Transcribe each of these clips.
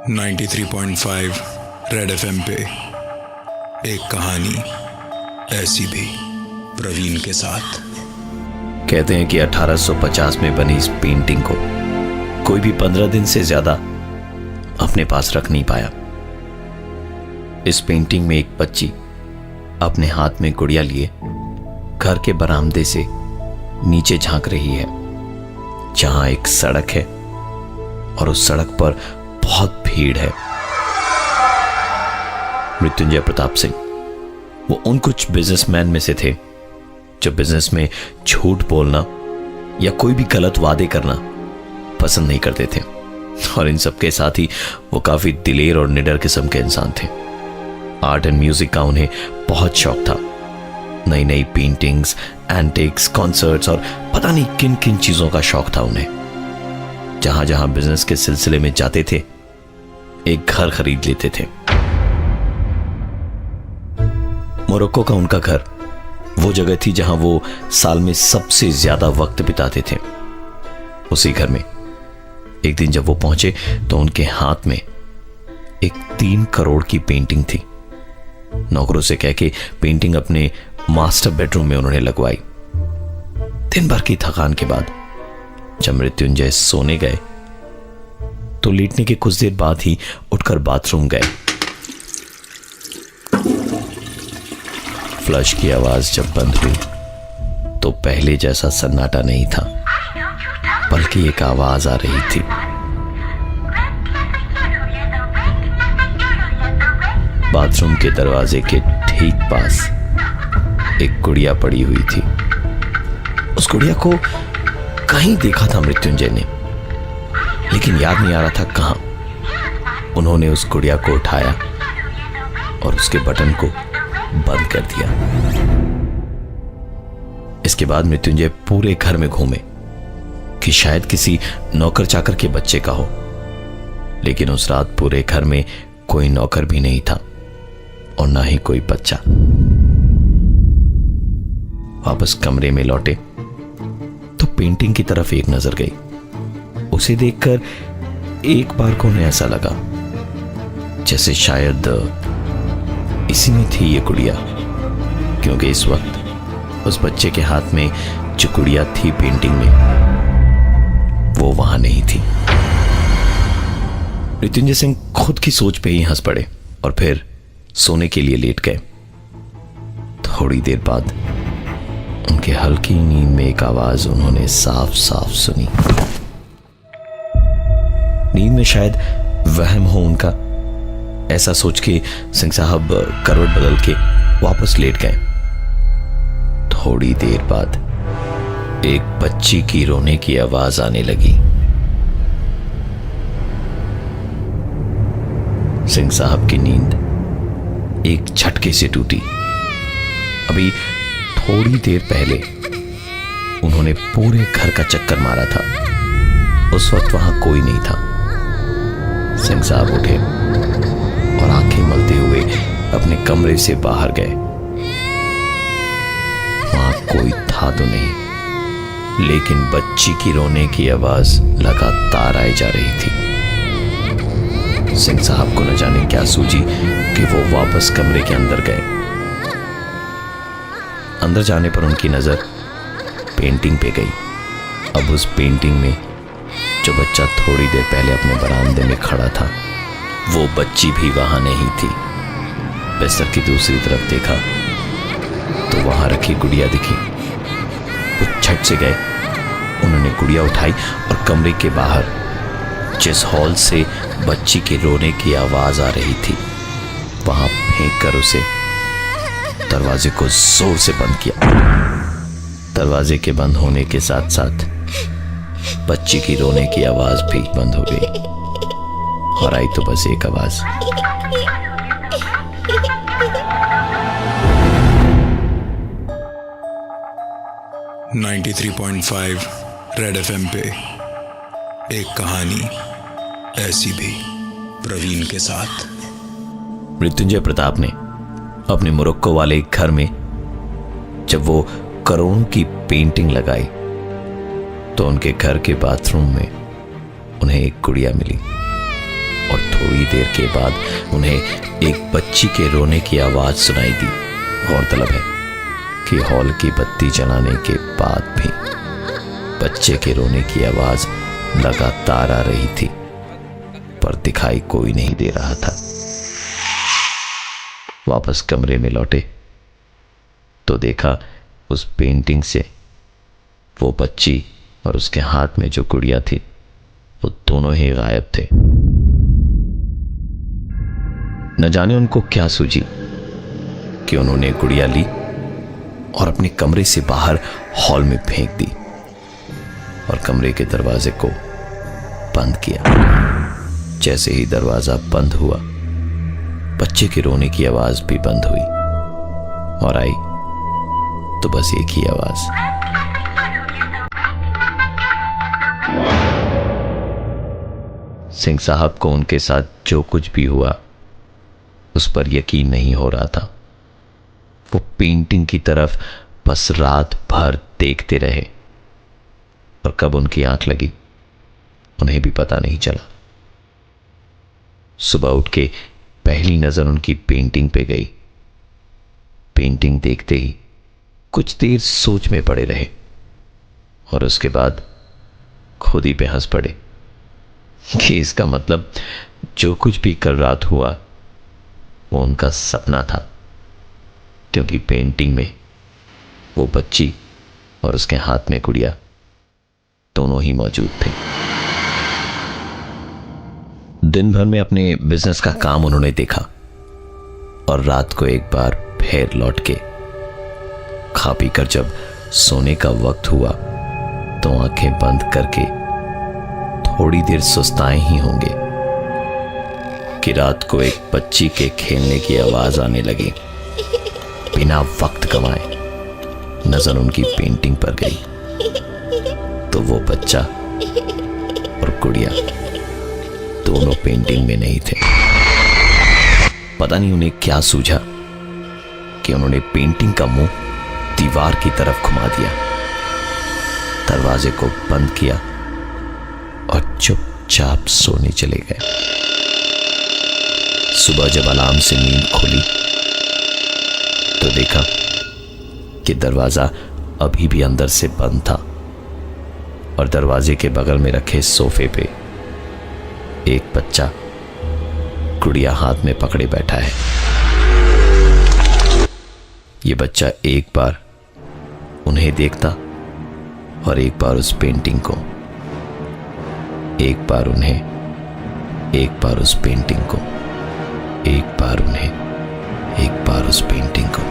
93.5 red FM पे एक कहानी ऐसी भी प्रवीण के साथ। कहते हैं कि 1850 में बनी इस पेंटिंग को कोई भी 15 दिन से ज्यादा अपने पास रख नहीं पाया। इस पेंटिंग में एक बच्ची अपने हाथ में गुड़िया लिए घर के बरामदे से नीचे झांक रही है, जहां एक सड़क है और उस सड़क पर बहुत भीड़ है। मृत्युंजय प्रताप सिंह वो उन कुछ बिजनेसमैन में से थे जो बिजनेस में झूठ बोलना या कोई भी गलत वादे करना पसंद नहीं करते थे, और इन सब के साथ ही वो काफी दिलेर और निडर किस्म के इंसान थे। आर्ट एंड म्यूजिक का उन्हें बहुत शौक था। नई नई पेंटिंग्स, एंटिक्स, कॉन्सर्ट्स और पता नहीं किन किन चीजों का शौक था उन्हें। जहां जहां बिजनेस के सिलसिले में जाते थे एक घर खरीद लेते थे। मोरक्को का उनका घर वो जगह थी जहां वो साल में सबसे ज्यादा वक्त बिताते थे। उसी घर में एक दिन जब वो पहुंचे तो उनके हाथ में एक 3 करोड़ की पेंटिंग थी। नौकरों से कह के पेंटिंग अपने मास्टर बेडरूम में उन्होंने लगवाई। दिन भर की थकान के बाद जब मृत्युंजय सोने गए तो लेटने के कुछ देर बाद ही उठकर बाथरूम गए। फ्लश की आवाज जब बंद हुई तो पहले जैसा सन्नाटा नहीं था, बल्कि एक आवाज आ रही थी। बाथरूम के दरवाजे के ठीक पास एक गुड़िया पड़ी हुई थी। उस गुड़िया को कहीं देखा था मृत्युंजय ने, लेकिन याद नहीं आ रहा था कहां। उन्होंने उस गुड़िया को उठाया और उसके बटन को बंद कर दिया। इसके बाद मृत्युंजय पूरे घर में घूमे कि शायद किसी नौकर चाकर के बच्चे का हो, लेकिन उस रात पूरे घर में कोई नौकर भी नहीं था और ना ही कोई बच्चा। वापस कमरे में लौटे तो पेंटिंग की तरफ एक नजर गई। उसे देखकर एक बार को उन्हें ऐसा लगा जैसे शायद इसी में थी ये गुड़िया, क्योंकि इस वक्त उस बच्चे के हाथ में जो गुड़िया थी पेंटिंग में वो वहां नहीं थी। मृत्युंजय सिंह खुद की सोच पे ही हंस पड़े और फिर सोने के लिए लेट गए। थोड़ी देर बाद उनके हल्की नींद में एक आवाज उन्होंने साफ साफ सुनी। नींद में शायद वहम हो उनका, ऐसा सोच के सिंह साहब करवट बदल के वापस लेट गए। थोड़ी देर बाद एक बच्ची की रोने की आवाज आने लगी। सिंह साहब की नींद एक झटके से टूटी। अभी थोड़ी देर पहले उन्होंने पूरे घर का चक्कर मारा था, उस वक्त वहां कोई नहीं था। सिंह साहब उठे और आंखें मलते हुए अपने कमरे से बाहर गए। वहां कोई था तो नहीं, लेकिन बच्ची की रोने की आवाज लगातार आई जा रही थी। सिंह साहब को न जाने क्या सूझी कि वो वापस कमरे के अंदर गए। अंदर जाने पर उनकी नजर पेंटिंग पे गई। अब उस पेंटिंग में जो बच्चा थोड़ी देर पहले अपने बरामदे में खड़ा था वो बच्ची भी वहां नहीं थी। बिस्तर की दूसरी तरफ देखा तो वहां रखी गुड़िया दिखी। वो झट से गए, उन्होंने गुड़िया उठाई और कमरे के बाहर जिस हॉल से बच्ची के रोने की आवाज आ रही थी वहां फेंक कर उसे दरवाजे को जोर से बंद किया। दरवाजे के बंद होने के साथ साथ बच्ची की रोने की आवाज भी बंद हो गई और आई तो बस एक आवाज, 93.5 रेड एफएम पे एक कहानी ऐसी भी प्रवीण के साथ। मृत्युंजय प्रताप ने अपने मोरक्को वाले घर में जब वो करोड़ों की पेंटिंग लगाई तो उनके घर के बाथरूम में उन्हें एक गुड़िया मिली और थोड़ी देर के बाद उन्हें एक बच्ची के रोने की आवाज सुनाई दी। गौरतलब है कि हॉल की बत्ती जलाने के बाद भी बच्चे के रोने की आवाज लगातार आ रही थी, पर दिखाई कोई नहीं दे रहा था। वापस कमरे में लौटे तो देखा उस पेंटिंग से वो बच्ची और उसके हाथ में जो गुड़िया थी वो दोनों ही गायब थे। न जाने उनको क्या सूझी कि उन्होंने गुड़िया ली और अपने कमरे से बाहर हॉल में फेंक दी और कमरे के दरवाजे को बंद किया। जैसे ही दरवाजा बंद हुआ, बच्चे के रोने की आवाज भी बंद हुई और आई तो बस एक ही आवाज, सिंह साहब को उनके साथ जो कुछ भी हुआ उस पर यकीन नहीं हो रहा था। वो पेंटिंग की तरफ बस रात भर देखते रहे और कब उनकी आंख लगी उन्हें भी पता नहीं चला। सुबह उठ के पहली नजर उनकी पेंटिंग पे गई। पेंटिंग देखते ही कुछ देर सोच में पड़े रहे और उसके बाद खुद ही पे हंस पड़े कि इसका मतलब जो कुछ भी कल रात हुआ वो उनका सपना था, क्योंकि पेंटिंग में वो बच्ची और उसके हाथ में गुड़िया दोनों ही मौजूद थे। दिन भर में अपने बिजनेस का काम उन्होंने देखा और रात को एक बार फिर लौट के खा पी कर जब सोने का वक्त हुआ तो आंखें बंद करके थोड़ी देर सुस्ताए ही होंगे कि रात को एक बच्ची के खेलने की आवाज आने लगी। बिना वक्त गंवाए नजर उनकी पेंटिंग पर गई तो वो बच्चा और गुड़िया दोनों पेंटिंग में नहीं थे। पता नहीं उन्हें क्या सूझा कि उन्होंने पेंटिंग का मुंह दीवार की तरफ घुमा दिया, दरवाजे को बंद किया और चुपचाप सोने चले गए। सुबह जब अलार्म से नींद खुली तो देखा कि दरवाजा अभी भी अंदर से बंद था और दरवाजे के बगल में रखे सोफे पे एक बच्चा गुड़िया हाथ में पकड़े बैठा है। ये बच्चा एक बार उन्हें देखता और एक बार उस पेंटिंग को, एक बार उन्हें, एक बार उस पेंटिंग को, एक बार उन्हें, एक बार उस पेंटिंग को,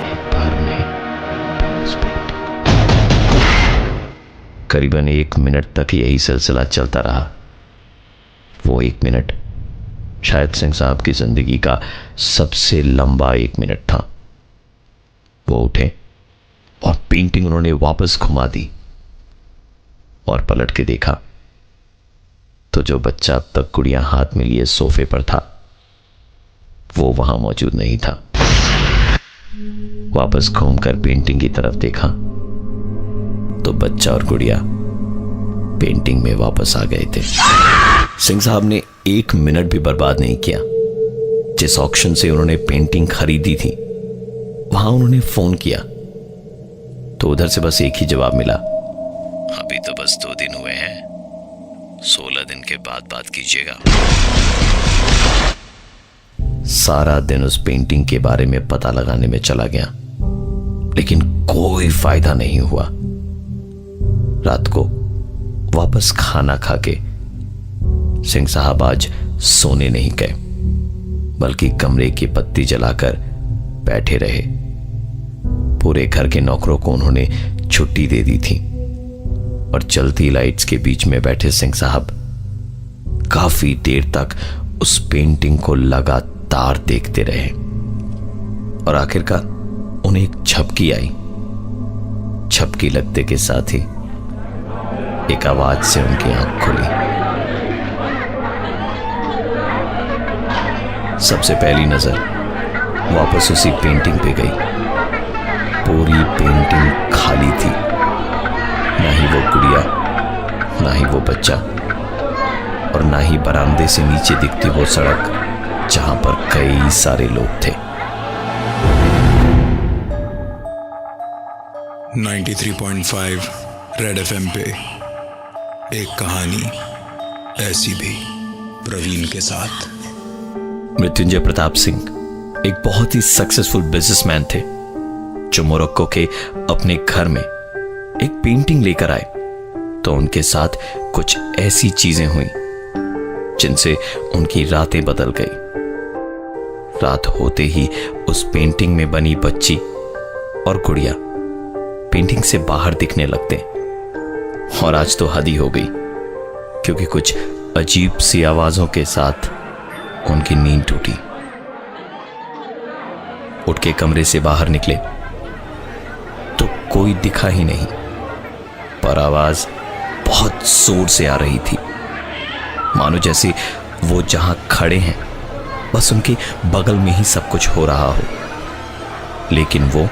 एक बार उन्हें, उस पेंटिंग को। करीबन 1 मिनट तक यही सिलसिला चलता रहा। वो 1 मिनट शायद सिंह साहब की जिंदगी का सबसे लंबा 1 मिनट था। वो उठे और पेंटिंग उन्होंने वापस घुमा दी और पलट के देखा तो जो बच्चा अब तक गुड़िया हाथ में लिए सोफे पर था वो वहां मौजूद नहीं था। वापस घूमकर पेंटिंग की तरफ देखा तो बच्चा और गुड़िया पेंटिंग में वापस आ गए थे। सिंह साहब ने 1 मिनट भी बर्बाद नहीं किया। जिस ऑक्शन से उन्होंने पेंटिंग खरीदी थी वहां उन्होंने फोन किया तो उधर से बस एक ही जवाब मिला, अभी तो बस 2 दिन हुए हैं, 16 दिन के बाद बात कीजिएगा। सारा दिन उस पेंटिंग के बारे में पता लगाने में चला गया लेकिन कोई फायदा नहीं हुआ। रात को वापस खाना खा के सिंह साहब आज सोने नहीं गए बल्कि कमरे की बत्ती जलाकर बैठे रहे। पूरे घर के नौकरों को उन्होंने छुट्टी दे दी थी और जलती लाइट्स के बीच में बैठे सिंह साहब काफी देर तक उस पेंटिंग को लगातार देखते रहे और आखिरकार उन्हें एक झपकी आई। झपकी लगते के साथ ही एक आवाज से उनकी आंख खुली। सबसे पहली नजर वापस उसी पेंटिंग पे गई। पूरी पेंटिंग खाली थी, ना ही वो गुड़िया, ना ही वो बच्चा, और ना ही बरामदे से नीचे दिखती वो सड़क जहां पर कई सारे लोग थे। 93.5 रेड एफएम पे एक कहानी ऐसी भी, प्रवीण के साथ। मृत्युंजय प्रताप सिंह एक बहुत ही सक्सेसफुल बिजनेसमैन थे जो मोरक्को के अपने घर में एक पेंटिंग लेकर आए तो उनके साथ कुछ ऐसी चीजें हुई जिनसे उनकी रातें बदल गई। रात होते ही उस पेंटिंग में बनी बच्ची और गुड़िया पेंटिंग से बाहर दिखने लगते और आज तो हद ही हो गई क्योंकि कुछ अजीब सी आवाजों के साथ उनकी नींद टूटी। उठ के कमरे से बाहर निकले तो कोई दिखा ही नहीं, पर आवाज बहुत जोर से आ रही थी, मानो जैसे वो जहां खड़े हैं बस उनके बगल में ही सब कुछ हो रहा हो, लेकिन वो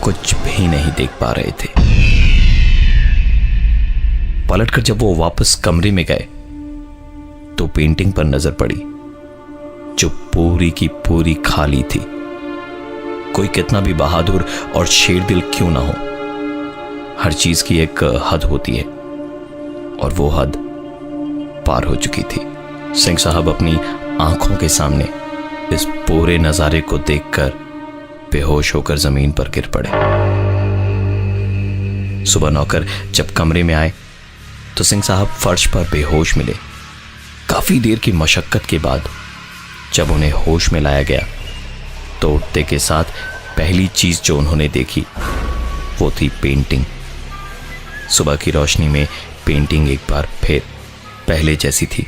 कुछ भी नहीं देख पा रहे थे। पलटकर जब वो वापस कमरे में गए तो पेंटिंग पर नजर पड़ी जो पूरी की पूरी खाली थी। कोई कितना भी बहादुर और शेर दिल क्यों ना हो, हर चीज की एक हद होती है और वो हद पार हो चुकी थी। सिंह साहब अपनी आंखों के सामने इस पूरे नजारे को देखकर बेहोश होकर जमीन पर गिर पड़े। सुबह नौकर जब कमरे में आए तो सिंह साहब फर्श पर बेहोश मिले। काफी देर की मशक्कत के बाद जब उन्हें होश में लाया गया तो उठते के साथ पहली चीज जो उन्होंने देखी वो थी पेंटिंग। सुबह की रोशनी में पेंटिंग एक बार फिर पहले जैसी थी।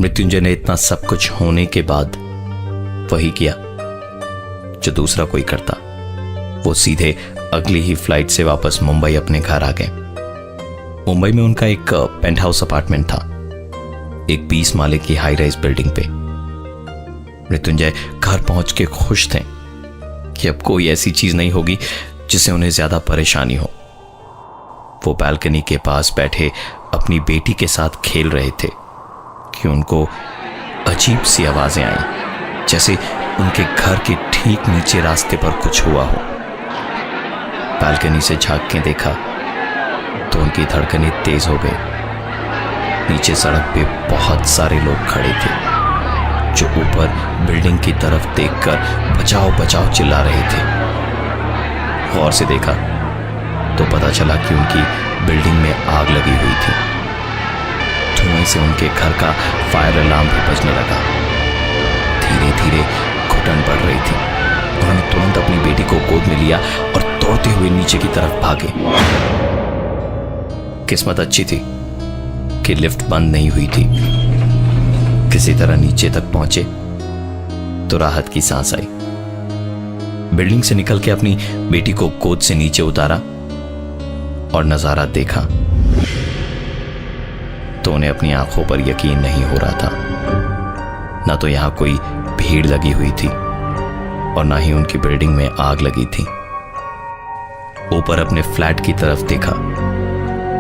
मृत्युंजय ने इतना सब कुछ होने के बाद वही किया जो दूसरा कोई करता। वो सीधे अगली ही फ्लाइट से वापस मुंबई अपने घर आ गए। मुंबई में उनका एक पेंट हाउस अपार्टमेंट था, एक 20 माले की हाई राइज बिल्डिंग पे। मृत्युंजय घर पहुंच के खुश थे कि अब कोई ऐसी चीज नहीं होगी जिससे उन्हें ज्यादा परेशानी हो। वो बालकनी के पास बैठे अपनी बेटी के साथ खेल रहे थे कि उनको अजीब सी आवाजें आई, जैसे उनके घर के ठीक नीचे रास्ते पर कुछ हुआ हो। बालकनी से झांक के देखा तो उनकी धड़कनें तेज हो गई। नीचे सड़क पे बहुत सारे लोग खड़े थे जो ऊपर बिल्डिंग की तरफ देखकर बचाओ बचाओ चिल्ला रहे थे। गौर से देखा तो पता चला कि उनकी बिल्डिंग में आग लगी हुई थी। धुएं से उनके घर का फायर अलार्म भी बजने लगा। धीरे धीरे घुटन बढ़ रही थी। उन्होंने तुरंत अपनी बेटी को गोद में लिया और दौड़ते हुए नीचे की तरफ भागे। किस्मत अच्छी थी कि लिफ्ट बंद नहीं हुई थी। किसी तरह नीचे तक पहुंचे तो राहत की सांस आई। बिल्डिंग से निकल के अपनी बेटी को गोद से नीचे उतारा और नजारा देखा तो उन्हें अपनी आंखों पर यकीन नहीं हो रहा था। ना तो यहां कोई भीड़ लगी हुई थी और ना ही उनकी बिल्डिंग में आग लगी थी। ऊपर अपने फ्लैट की तरफ देखा।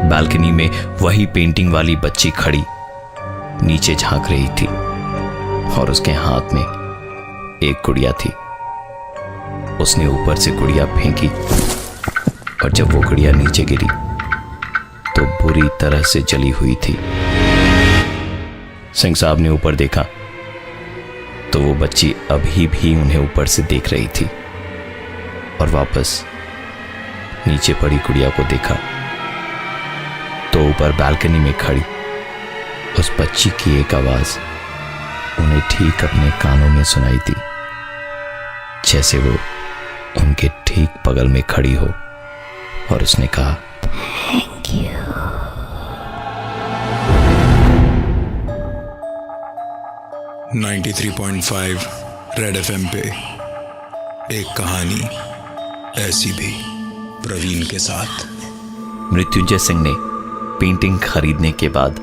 बालकनी में वही पेंटिंग वाली बच्ची खड़ी नीचे झांक रही थी और उसके हाथ में एक गुड़िया थी। उसने ऊपर से गुड़िया फेंकी और जब वो गुड़िया नीचे गिरी तो बुरी तरह से जली हुई थी। सिंह साहब ने ऊपर देखा तो वो बच्ची अभी भी उन्हें ऊपर से देख रही थी और वापस नीचे पड़ी गुड़िया को देखा तो ऊपर बालकनी में खड़ी उस बच्ची की एक आवाज उन्हें ठीक अपने कानों में सुनाई दी, जैसे वो उनके ठीक बगल में खड़ी हो और उसने कहा, थैंक यू। 93.5 रेड एफएम पे एक कहानी ऐसी भी, प्रवीण के साथ। मृत्युंजय सिंह ने पेंटिंग खरीदने के बाद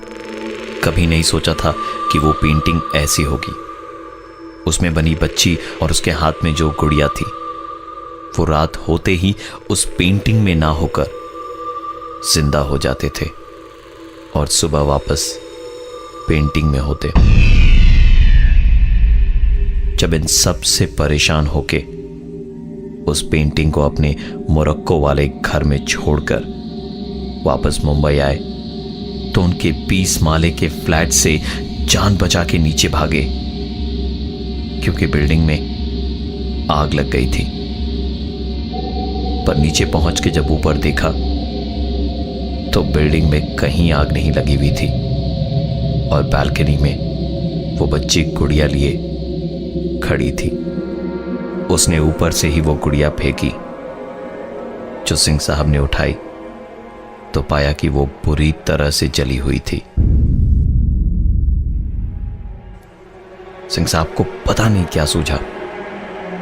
कभी नहीं सोचा था कि वो पेंटिंग ऐसी होगी। उसमें बनी बच्ची और उसके हाथ में जो गुड़िया थी वो रात होते ही उस पेंटिंग में ना होकर जिंदा हो जाते थे। और सुबह वापस पेंटिंग में होते। जब इन सब से परेशान होके उस पेंटिंग को अपने मोरक्को वाले घर में छोड़कर वापस मुंबई आए तो उनके 20 माले के फ्लैट से जान बचा के नीचे भागे, क्योंकि बिल्डिंग में आग लग गई थी। पर नीचे पहुंच के जब ऊपर देखा तो बिल्डिंग में कहीं आग नहीं लगी हुई थी और बालकनी में वो बच्ची गुड़िया लिए खड़ी थी। उसने ऊपर से ही वो गुड़िया फेंकी। जो सिंह साहब ने उठाई तो पाया कि वो बुरी तरह से जली हुई थी। सिंह साहब को पता नहीं क्या सूझा।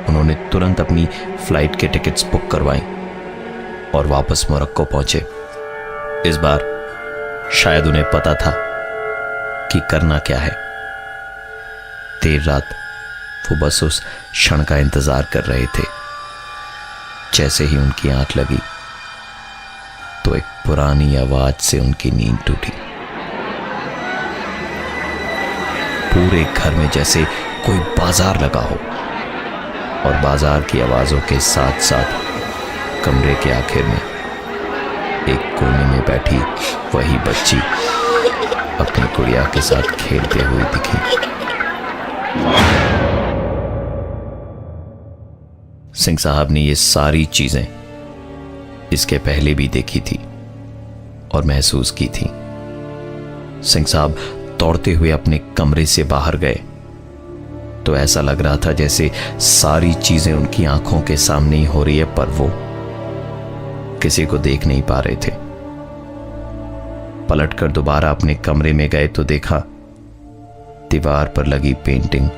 उन्होंने तुरंत अपनी फ्लाइट के टिकट्स बुक करवाई और वापस मोरक्को पहुंचे। इस बार शायद उन्हें पता था कि करना क्या है। देर रात वो बस उस क्षण का इंतजार कर रहे थे। जैसे ही उनकी आंख लगी तो एक पुरानी आवाज से उनकी नींद टूटी। पूरे घर में जैसे कोई बाजार लगा हो और बाजार की आवाजों के साथ साथ कमरे के आखिर में एक कोने में बैठी वही बच्ची अपनी गुड़िया के साथ खेलते हुए दिखी। सिंह साहब ने ये सारी चीजें इसके पहले भी देखी थी और महसूस की थी। सिंह साहब दौड़ते हुए अपने कमरे से बाहर गए तो ऐसा लग रहा था जैसे सारी चीजें उनकी आंखों के सामने ही हो रही है, पर वो किसी को देख नहीं पा रहे थे। पलटकर दोबारा अपने कमरे में गए तो देखा दीवार पर लगी पेंटिंग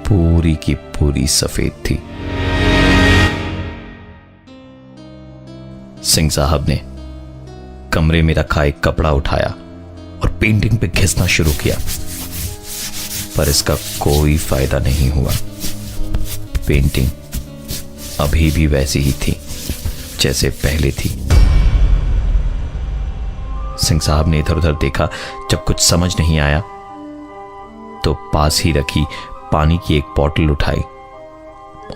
पूरी की पूरी सफेद थी। सिंह साहब ने कमरे में रखा एक कपड़ा उठाया और पेंटिंग पे घिसना शुरू किया, पर इसका कोई फायदा नहीं हुआ। पेंटिंग अभी भी वैसी ही थी जैसे पहले थी। सिंह साहब ने इधर उधर देखा। जब कुछ समझ नहीं आया तो पास ही रखी पानी की एक बोतल उठाई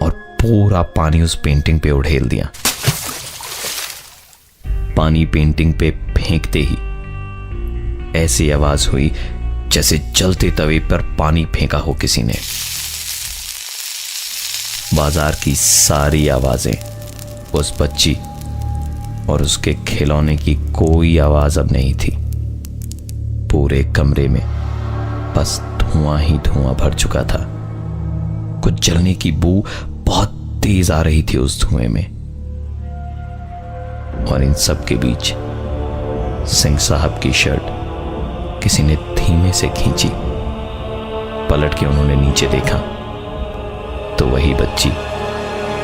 और पूरा पानी उस पेंटिंग पे उड़ेल दिया। पानी पेंटिंग पे फेंकते ही ऐसी आवाज हुई जैसे जलते तवे पर पानी फेंका हो किसी ने। बाजार की सारी आवाजें, उस बच्ची और उसके खिलौने की कोई आवाज अब नहीं थी। पूरे कमरे में बस धुआं ही धुआं भर चुका था। कुछ जलने की बू बहुत तेज आ रही थी उस धुएं में। और इन सब के बीच सिंह साहब की शर्ट किसी ने धीमे से खींची। पलट के उन्होंने नीचे देखा तो वही बच्ची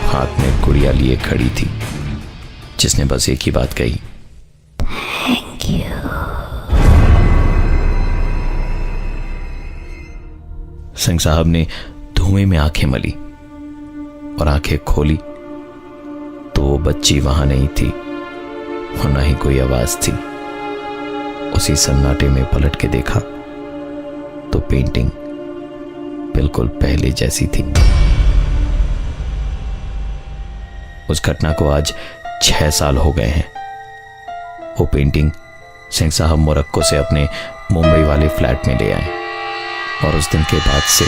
हाथ में गुड़िया लिए खड़ी थी, जिसने बस एक ही बात कही, थैंक यू। सिंह साहब ने धुएं में आंखें मली और आंखें खोली तो वो बच्ची वहां नहीं थी और ना ही कोई आवाज थी। उसी सन्नाटे में पलट के देखा तो पेंटिंग बिल्कुल पहले जैसी थी। उस घटना को आज 6 साल हो गए हैं। वो पेंटिंग सिंह साहब मोरक्को से अपने मुंबई वाले फ्लैट में ले आए और उस दिन के बाद से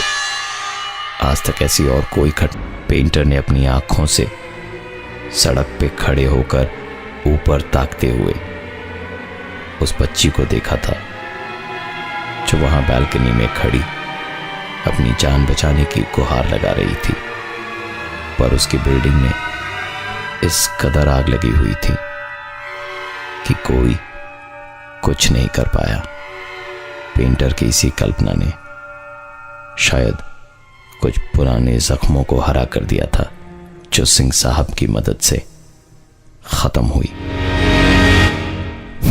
आज तक ऐसी और कोई घटना। पेंटर ने अपनी आंखों से सड़क पे खड़े होकर ऊपर ताकते हुए उस बच्ची को देखा था जो वहां बालकनी में खड़ी अपनी जान बचाने की गुहार लगा रही थी, पर उसकी बिल्डिंग में इस कदर आग लगी हुई थी कि कोई कुछ नहीं कर पाया। पेंटर की इसी कल्पना ने शायद कुछ पुराने जख्मों को हरा कर दिया था जो सिंह साहब की मदद से खत्म हुई।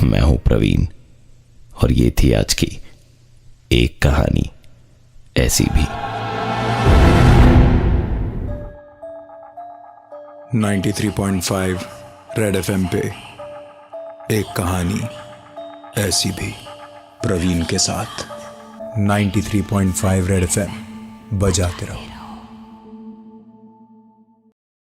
मैं हूं प्रवीण और ये थी आज की एक कहानी ऐसी भी। 93.5 रेड एफएम पे एक कहानी ऐसी भी प्रवीण के साथ। 93.5 रेड एफएम बजाते रहो।